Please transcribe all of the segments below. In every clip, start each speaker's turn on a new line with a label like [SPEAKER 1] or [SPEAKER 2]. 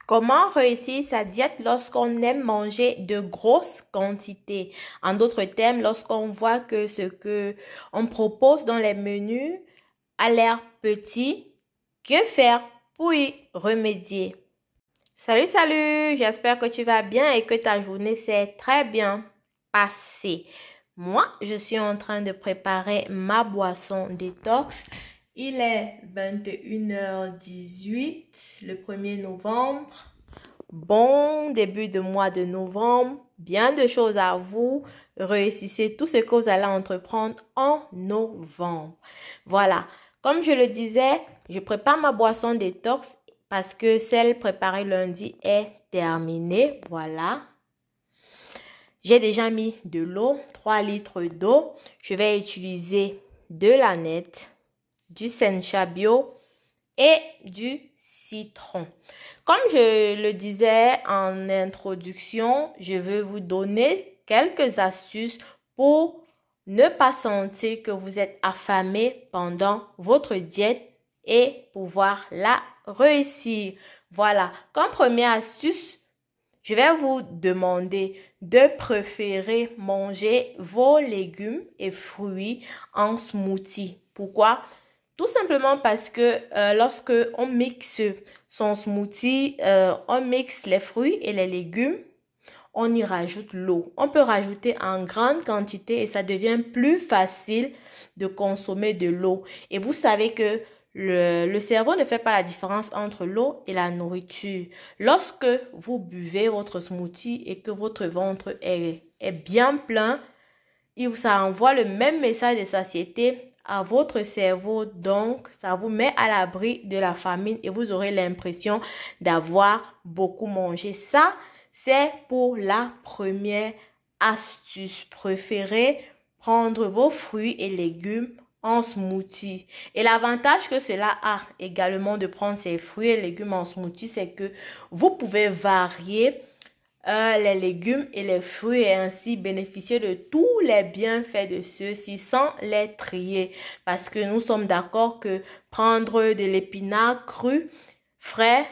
[SPEAKER 1] Comment réussir sa diète lorsqu'on aime manger de grosses quantités? En d'autres termes, lorsqu'on voit que ce que on propose dans les menus a l'air petit, que faire pour y remédier? Salut, salut! J'espère que tu vas bien et que ta journée s'est très bien passée. Moi, je suis en train de préparer ma boisson détox. Il est 21h18, le 1er novembre. Bon début de mois de novembre. Bien de choses à vous. Réussissez tout ce que vous allez entreprendre en novembre. Voilà. Comme je le disais, je prépare ma boisson détox parce que celle préparée lundi est terminée. Voilà. J'ai déjà mis de l'eau, 3 litres d'eau. Je vais utiliser de l'aneth, du sencha bio et du citron. Comme je le disais en introduction, je veux vous donner quelques astuces pour ne pas sentir que vous êtes affamé pendant votre diète et pouvoir la réussir. Voilà, comme première astuce, je vais vous demander de préférer manger vos légumes et fruits en smoothie. Pourquoi? Tout simplement parce que lorsque on mixe son smoothie, on mixe les fruits et les légumes, on y rajoute l'eau. On peut rajouter en grande quantité et ça devient plus facile de consommer de l'eau. Et vous savez que le cerveau ne fait pas la différence entre l'eau et la nourriture. Lorsque vous buvez votre smoothie et que votre ventre est bien plein, ça envoie le même message de satiété à votre cerveau. Donc, ça vous met à l'abri de la famine et vous aurez l'impression d'avoir beaucoup mangé. Ça, c'est pour la première astuce. Préférez prendre vos fruits et légumes en smoothie. Et l'avantage que cela a également de prendre ces fruits et légumes en smoothie, c'est que vous pouvez varier les légumes et les fruits et ainsi bénéficier de tous les bienfaits de ceux-ci sans les trier. Parce que nous sommes d'accord que prendre de l'épinard cru, frais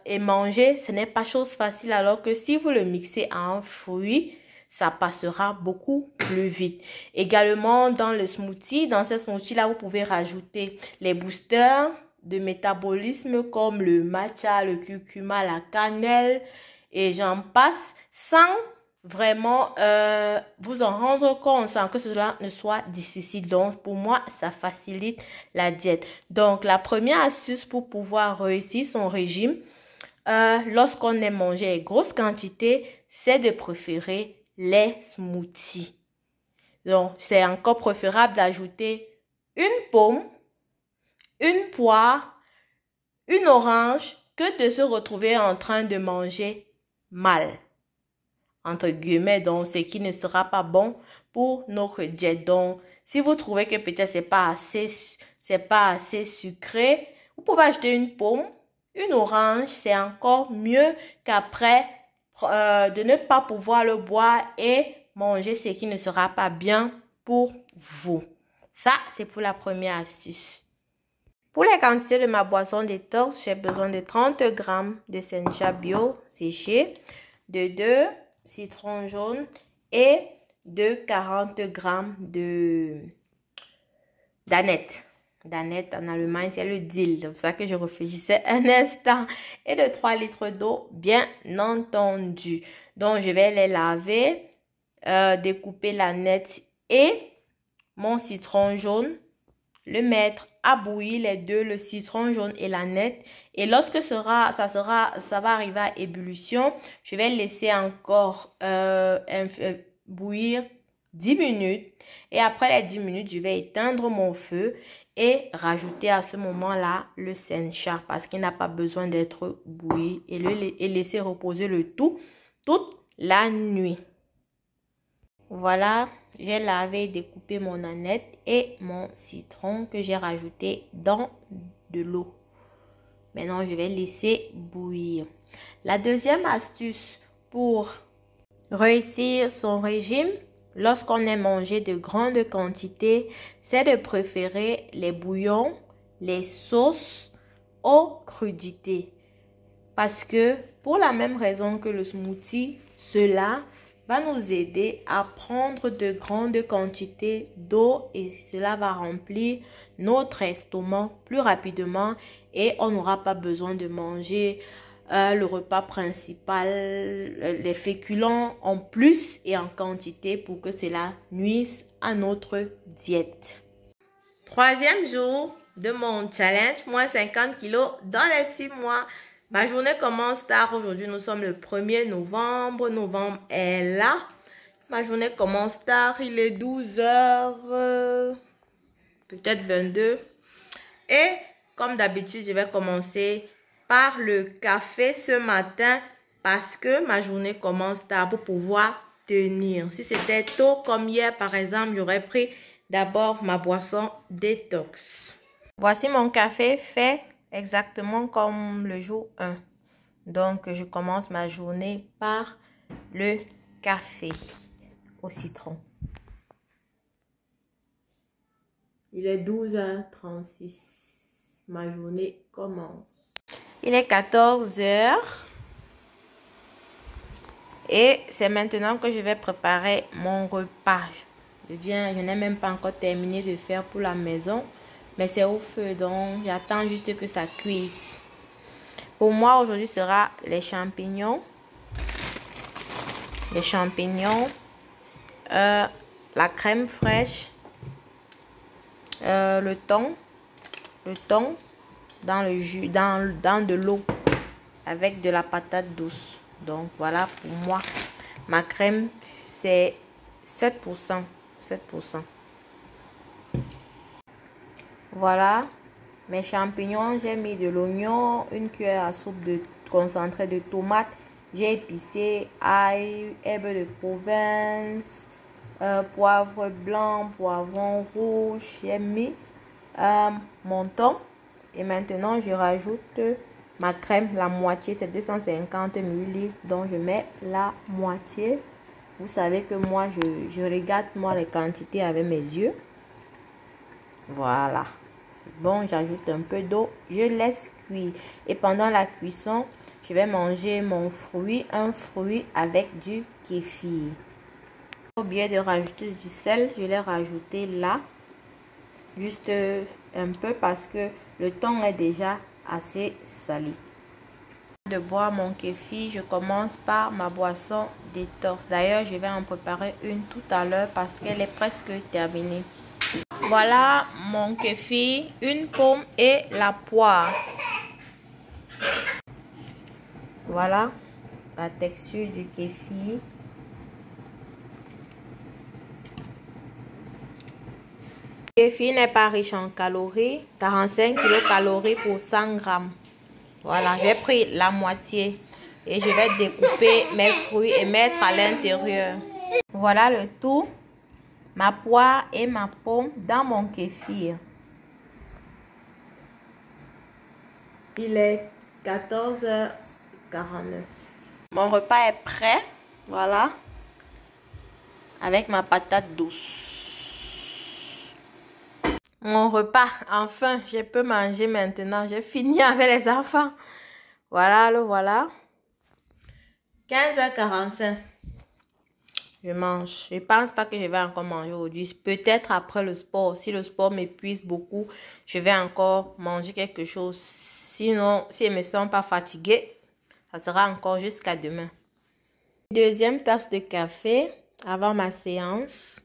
[SPEAKER 1] et manger, ce n'est pas chose facile. Alors que si vous le mixez en fruits, ça passera beaucoup plus vite. Également, dans le smoothie, dans ce smoothie-là, vous pouvez rajouter les boosters de métabolisme comme le matcha, le curcuma, la cannelle et j'en passe sans vraiment vous en rendre compte, sans que cela ne soit difficile. Donc, pour moi, ça facilite la diète. Donc, la première astuce pour pouvoir réussir son régime, lorsqu'on aime manger en grosse quantité, c'est de préférer les smoothies. Donc, c'est encore préférable d'ajouter une pomme, une poire, une orange que de se retrouver en train de manger mal, entre guillemets, donc ce qui ne sera pas bon pour notre diète. Donc, si vous trouvez que peut-être c'est pas assez sucré, vous pouvez acheter une pomme, une orange, c'est encore mieux qu'après de ne pas pouvoir le boire et manger ce qui ne sera pas bien pour vous. Ça, c'est pour la première astuce. Pour les quantités de ma boisson détox, j'ai besoin de 30 g de sencha bio séché, de 2 citrons jaunes et de 40 g d'aneth. D'aneth en Allemagne, c'est le dill. C'est pour ça que je réfléchissais un instant. Et de 3 litres d'eau, bien entendu. Donc, je vais les laver, découper l'aneth et mon citron jaune, le mettre à bouillir les deux, le citron jaune et l'aneth. Et lorsque ça va arriver à ébullition, je vais laisser encore bouillir 10 minutes. Et après les 10 minutes, je vais éteindre mon feu et rajouter à ce moment-là le sencha parce qu'il n'a pas besoin d'être bouilli et laisser reposer le tout toute la nuit. Voilà, j'ai lavé et découpé mon aneth et mon citron que j'ai rajouté dans de l'eau. Maintenant, je vais laisser bouillir. La deuxième astuce pour réussir son régime, lorsqu'on aime manger de grandes quantités, c'est de préférer les bouillons, les sauces aux crudités. Parce que pour la même raison que le smoothie, cela va nous aider à prendre de grandes quantités d'eau et cela va remplir notre estomac plus rapidement et on n'aura pas besoin de manger le repas principal, les féculents en plus et en quantité pour que cela nuise à notre diète. Troisième jour de mon challenge, moins 50 kilos dans les 6 mois. Ma journée commence tard. Aujourd'hui, nous sommes le 1er novembre. Novembre est là. Ma journée commence tard. Il est 12 h, peut-être 22. Et comme d'habitude, je vais commencer par le café ce matin parce que ma journée commence tard pour pouvoir tenir. Si c'était tôt comme hier, par exemple, j'aurais pris d'abord ma boisson détox. Voici mon café fait exactement comme le jour 1. Donc, je commence ma journée par le café au citron. Il est 12 h 36. Ma journée commence. Il est 14 h. Et c'est maintenant que je vais préparer mon repas. Je n'ai même pas encore terminé de faire pour la maison. Mais c'est au feu, donc j'attends juste que ça cuise. Pour moi, aujourd'hui sera les champignons. Les champignons. La crème fraîche. Le thon. Le thon dans le jus, dans de l'eau. Avec de la patate douce. Donc voilà pour moi. Ma crème, c'est 7%. 7%. Voilà, mes champignons, j'ai mis de l'oignon, une cuillère à soupe de concentré de tomate. J'ai épicé, ail, herbe de Provence, poivre blanc, poivron rouge. J'ai mis mon thon. Et maintenant, je rajoute ma crème, la moitié, c'est 250 ml. Donc, je mets la moitié. Vous savez que moi, je regarde moi les quantités avec mes yeux. Voilà. C'est bon, j'ajoute un peu d'eau. Je laisse cuire. Et pendant la cuisson, je vais manger mon fruit. Un fruit avec du kéfir. J'ai oublié de rajouter du sel. Je l'ai rajouté là. Juste un peu parce que le thon est déjà assez salé. De boire mon kéfir, je commence par ma boisson détox. D'ailleurs, je vais en préparer une tout à l'heure parce qu'elle est presque terminée. Voilà mon kéfir, une pomme et la poire. Voilà la texture du kéfir. Le kéfir n'est pas riche en calories, 45 kcal pour 100 grammes. Voilà, j'ai pris la moitié et je vais découper mes fruits et mettre à l'intérieur. Voilà le tout. Ma poire et ma pomme dans mon kéfir. Il est 14 h 49. Mon repas est prêt. Voilà. Avec ma patate douce. Mon repas, enfin, je peux manger maintenant. J'ai fini avec les enfants. Voilà, le voilà. 15 h 45. Je mange. Je pense pas que je vais encore manger aujourd'hui. Peut-être après le sport. Si le sport m'épuise beaucoup, je vais encore manger quelque chose. Sinon, si je ne me sens pas fatiguée, ça sera encore jusqu'à demain. Deuxième tasse de café avant ma séance.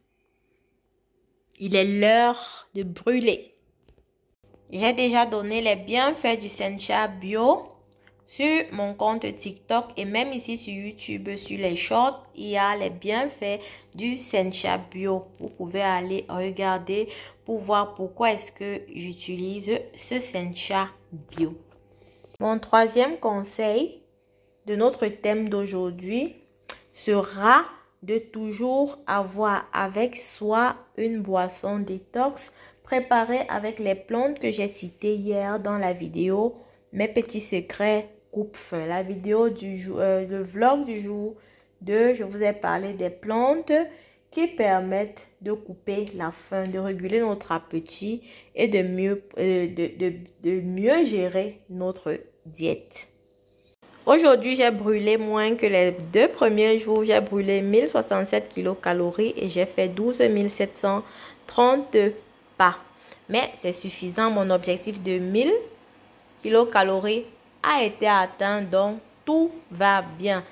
[SPEAKER 1] Il est l'heure de brûler. J'ai déjà donné les bienfaits du Sencha Bio sur mon compte TikTok et même ici sur YouTube, sur les shorts, il y a les bienfaits du Sencha Bio. Vous pouvez aller regarder pour voir pourquoi est-ce que j'utilise ce Sencha Bio. Mon troisième conseil de notre thème d'aujourd'hui sera de toujours avoir avec soi une boisson détox préparée avec les plantes que j'ai citées hier dans la vidéo Mes petits secrets coupe-faim. La vidéo du jour, le vlog du jour 2, je vous ai parlé des plantes qui permettent de couper la faim, de réguler notre appétit et de mieux gérer notre diète. Aujourd'hui, j'ai brûlé moins que les 2 premiers jours. J'ai brûlé 1067 kilocalories et j'ai fait 12 730 pas. Mais c'est suffisant. Mon objectif de 1000 kilocalories a été atteint, donc tout va bien.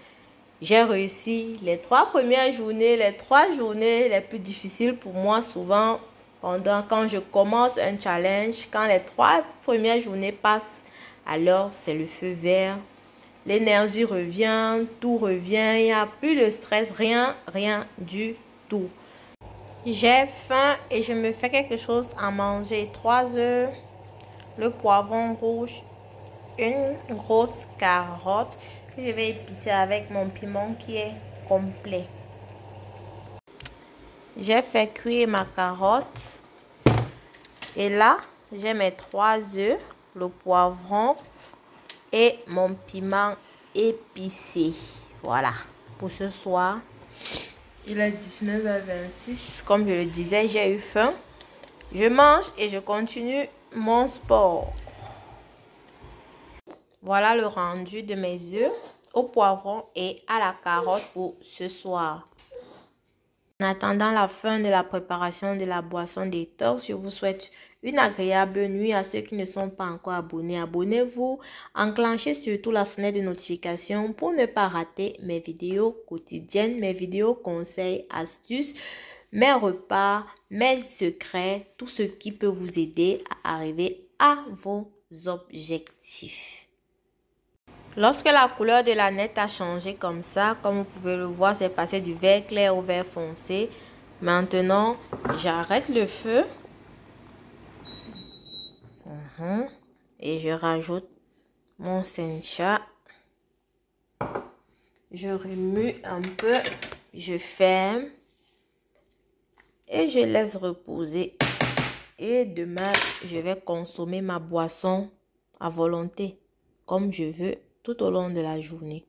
[SPEAKER 1] J'ai réussi les 3 premières journées, les 3 journées les plus difficiles pour moi souvent quand je commence un challenge. Quand les 3 premières journées passent, alors c'est le feu vert. L'énergie revient, tout revient, il n'y a plus de stress, rien du tout. J'ai faim et je me fais quelque chose à manger. 3 œufs, le poivron rouge, une grosse carotte que je vais épicer avec mon piment qui est complet. J'ai fait cuire ma carotte et là, j'ai mes 3 œufs, le poivron et mon piment épicé. Voilà, pour ce soir. Il est 19h26. Comme je le disais, j'ai eu faim. Je mange et je continue mon sport. Voilà le rendu de mes œufs au poivron et à la carotte pour ce soir. En attendant la fin de la préparation de la boisson détox, je vous souhaite une agréable nuit. À ceux qui ne sont pas encore abonnés, abonnez-vous. Enclenchez surtout la sonnette de notification pour ne pas rater mes vidéos quotidiennes, mes vidéos conseils, astuces, mes repas, mes secrets, tout ce qui peut vous aider à arriver à vos objectifs. Lorsque la couleur de la nette a changé comme ça, comme vous pouvez le voir, c'est passé du vert clair au vert foncé. Maintenant, j'arrête le feu. Et je rajoute mon sencha. Je remue un peu. Je ferme. Et je laisse reposer. Et demain, je vais consommer ma boisson à volonté, comme je veux, tout au long de la journée.